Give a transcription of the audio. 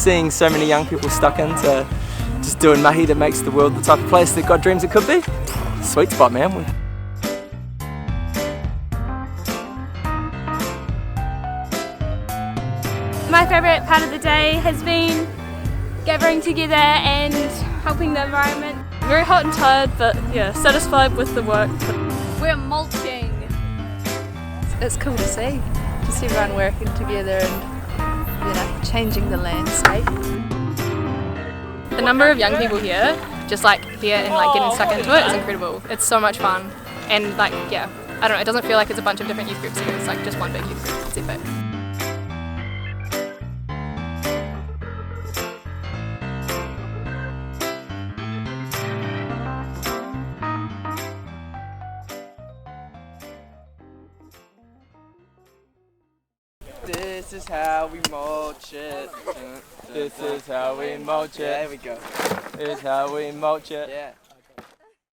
seeing so many young people stuck into just doing mihi that makes the world the type of place that God dreams it could be. Sweet spot, man. My favourite part of the day has been gathering together and helping the environment. Very hot and tired, but yeah, satisfied with the work. We're mulching. It's cool to see, just everyone working together and, you know, changing the landscape. The number of young people here, just like here and like getting stuck into it is incredible. It's so much fun, and like yeah, I don't know, it doesn't feel like it's a bunch of different youth groups here. It's like just one big youth group. It's epic. This is how we mulch it. This is how we mulch it. There we go. This is how we mulch it. Yeah.